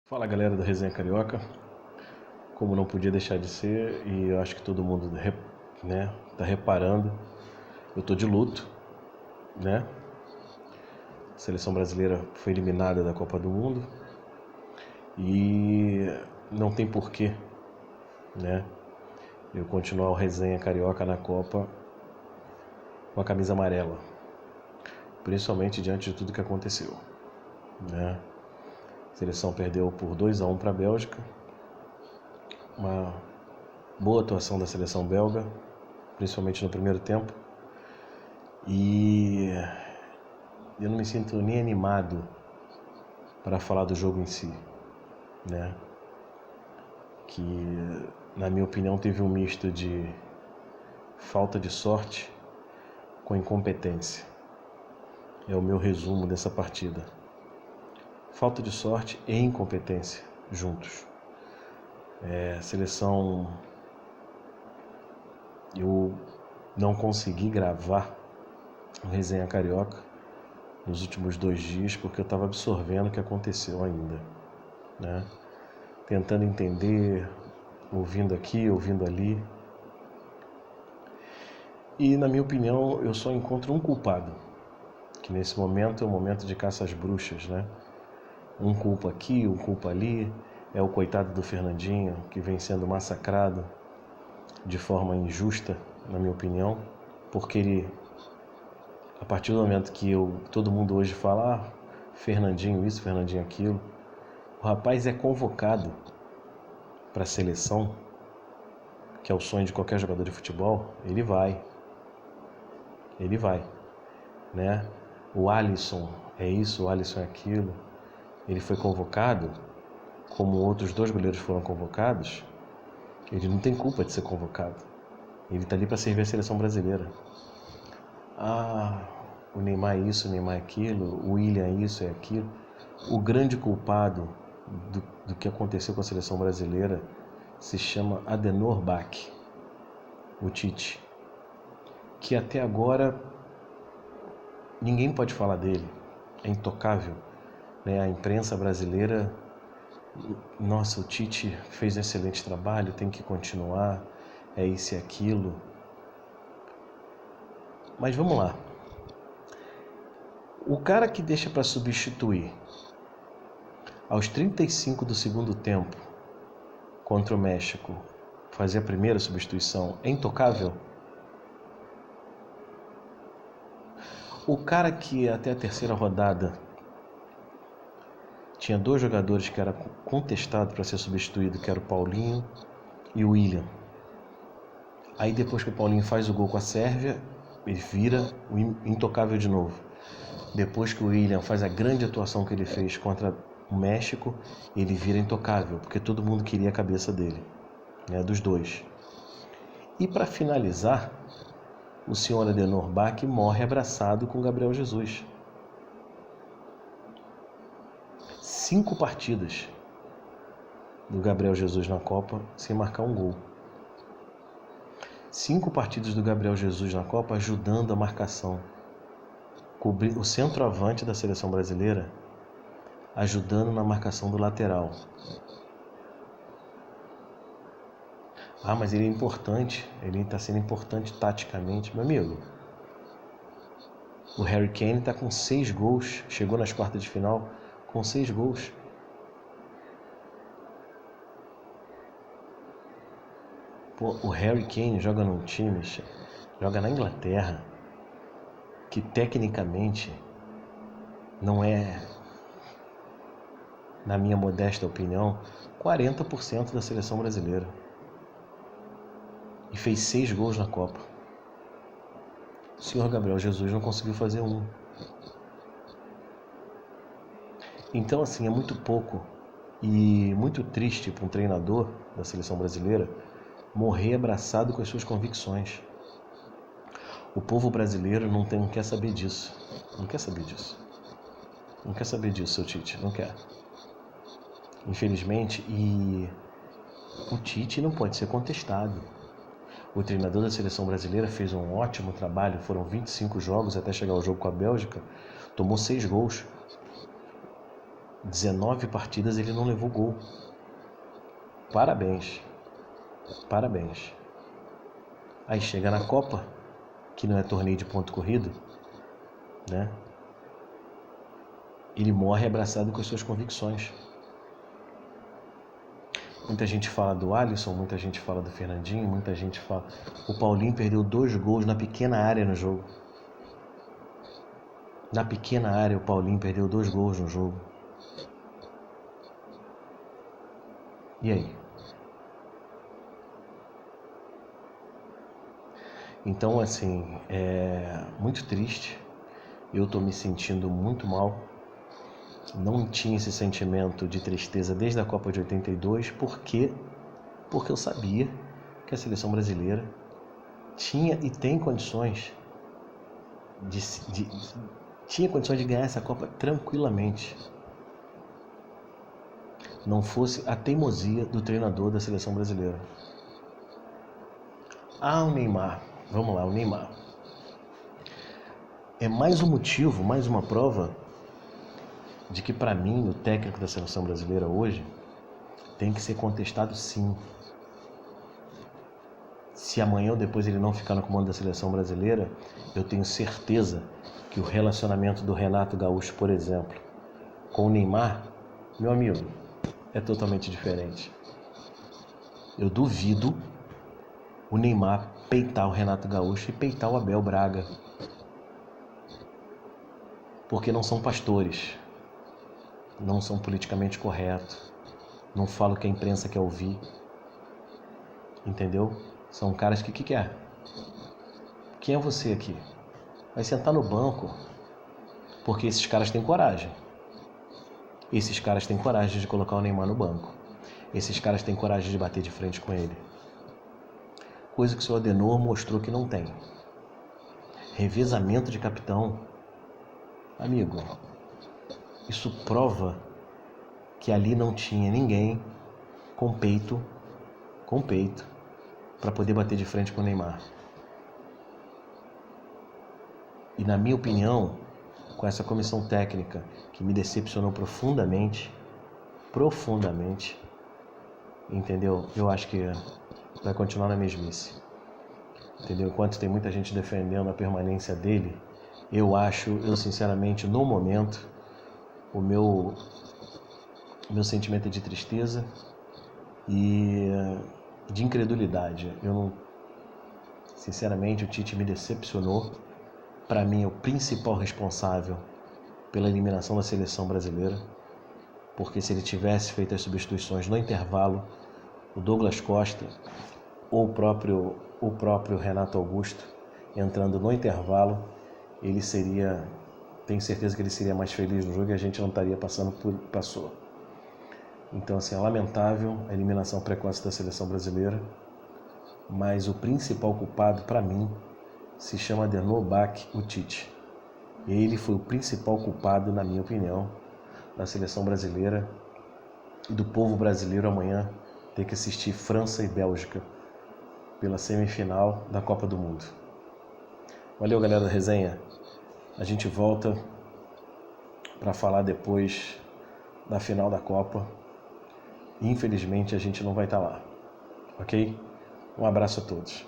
Fala galera do Resenha Carioca, como não podia deixar de ser, e eu acho que todo mundo tá reparando, eu tô de luto, né? A seleção brasileira foi eliminada da Copa do Mundo e não tem porquê, né? Eu continuar o Resenha Carioca na Copa com a camisa amarela, principalmente diante de tudo que aconteceu, né? A seleção perdeu por 2-1 para a Bélgica, uma boa atuação da seleção belga, principalmente no primeiro tempo, e eu não me sinto nem animado para falar do jogo em si, né? Que, na minha opinião, teve um misto de falta de sorte com incompetência. É o meu resumo dessa partida. Falta de sorte e incompetência juntos. A seleção, eu não consegui gravar o Resenha Carioca nos últimos 2 dias porque eu estava absorvendo o que aconteceu ainda, né? Tentando entender, ouvindo aqui, ouvindo ali. E, na minha opinião, eu só encontro um culpado, que nesse momento é o momento de caça às bruxas, né? Um culpa aqui, um culpa ali. É o coitado do Fernandinho, que vem sendo massacrado de forma injusta, na minha opinião, porque ele, a partir do momento que todo mundo hoje fala, Fernandinho isso, Fernandinho aquilo, o rapaz é convocado para a seleção, que é o sonho de qualquer jogador de futebol, ele vai, né? O Alisson é isso, o Alisson é aquilo. Ele foi convocado, como outros 2 goleiros foram convocados. Ele não tem culpa de ser convocado. Ele está ali para servir a seleção brasileira. O Neymar é isso, o Neymar é aquilo, o William é isso, é aquilo. O grande culpado do que aconteceu com a seleção brasileira se chama Adenor Bach, o Tite, que até agora ninguém pode falar dele, é intocável, né? A imprensa brasileira, nossa, o Tite fez um excelente trabalho, tem que continuar, é isso e aquilo. Mas vamos lá. O cara que deixa para substituir aos 35 do segundo tempo contra o México, fazer a primeira substituição, é intocável? O cara que até a terceira rodada tinha 2 jogadores que era contestado para ser substituído, que era o Paulinho e o William. Aí depois que o Paulinho faz o gol com a Sérvia, ele vira o intocável de novo. Depois que o William faz a grande atuação que ele fez contra o México, ele vira intocável, porque todo mundo queria a cabeça dele, né, dos 2. E para finalizar, o senhor Adenor Bach morre abraçado com Gabriel Jesus. 5 partidas do Gabriel Jesus na Copa sem marcar um gol. 5 partidas do Gabriel Jesus na Copa ajudando a marcação. O centroavante da seleção brasileira ajudando na marcação do lateral. Mas ele é importante, ele está sendo importante taticamente. Meu amigo, o Harry Kane está com 6 gols, chegou nas quartas de final com 6 gols. O Harry Kane joga num time, joga na Inglaterra, que tecnicamente não é, na minha modesta opinião, 40% da seleção brasileira. E fez 6 gols na Copa. O senhor Gabriel Jesus não conseguiu fazer 1. Então, assim, é muito pouco e muito triste para um treinador da seleção brasileira morrer abraçado com as suas convicções. O povo brasileiro não quer saber disso. Não quer saber disso. Não quer saber disso, seu Tite. Não quer. Infelizmente, e o Tite não pode ser contestado. O treinador da seleção brasileira fez um ótimo trabalho. Foram 25 jogos até chegar ao jogo com a Bélgica. Tomou 6 gols. 19 partidas ele não levou gol. Parabéns. Parabéns. Aí chega na Copa, que não é torneio de ponto corrido, né? Ele morre abraçado com as suas convicções. Muita gente fala do Alisson, muita gente fala do Fernandinho, muita gente fala... O Paulinho perdeu 2 gols na pequena área no jogo. Na pequena área o Paulinho perdeu 2 gols no jogo. E aí? Então, assim, é muito triste. Eu tô me sentindo muito mal. Não tinha esse sentimento de tristeza desde a Copa de 82, porque eu sabia que a seleção brasileira tinha e tem condições de ganhar essa Copa tranquilamente. Não fosse a teimosia do treinador da seleção brasileira. Ah, o Neymar. Vamos lá, o Neymar. É mais um motivo, mais uma prova de que, para mim, o técnico da seleção brasileira hoje tem que ser contestado, sim. Se amanhã ou depois ele não ficar no comando da seleção brasileira, eu tenho certeza que o relacionamento do Renato Gaúcho, por exemplo, com o Neymar, meu amigo, é totalmente diferente. Eu duvido o Neymar peitar o Renato Gaúcho e peitar o Abel Braga, porque não são pastores, não são politicamente corretos, não falam o que a imprensa quer ouvir, entendeu? São caras que quer. Quem é você aqui? Vai sentar no banco, porque esses caras têm coragem. Esses caras têm coragem de colocar o Neymar no banco. Esses caras têm coragem de bater de frente com ele. Coisa que o seu Adenor mostrou que não tem. Revezamento de capitão. Amigo, isso prova que ali não tinha ninguém com peito, para poder bater de frente com o Neymar. E, na minha opinião, com essa comissão técnica que me decepcionou profundamente, entendeu? Eu acho que vai continuar na mesmice, entendeu? Enquanto tem muita gente defendendo a permanência dele, eu sinceramente, no momento, o meu sentimento é de tristeza e de incredulidade. Sinceramente, o Tite me decepcionou. Para mim, é o principal responsável pela eliminação da seleção brasileira, porque se ele tivesse feito as substituições no intervalo, o Douglas Costa ou o próprio Renato Augusto entrando no intervalo, tenho certeza que ele seria mais feliz no jogo e a gente não estaria passando por passou. Então, assim, é lamentável a eliminação precoce da seleção brasileira, mas o principal culpado, para mim, se chama Adenor Bach, o Tite. Ele foi o principal culpado, na minha opinião, da seleção brasileira e do povo brasileiro amanhã ter que assistir França e Bélgica pela semifinal da Copa do Mundo. Valeu, galera da resenha. A gente volta para falar depois da final da Copa. Infelizmente, a gente não vai estar lá, ok? Um abraço a todos.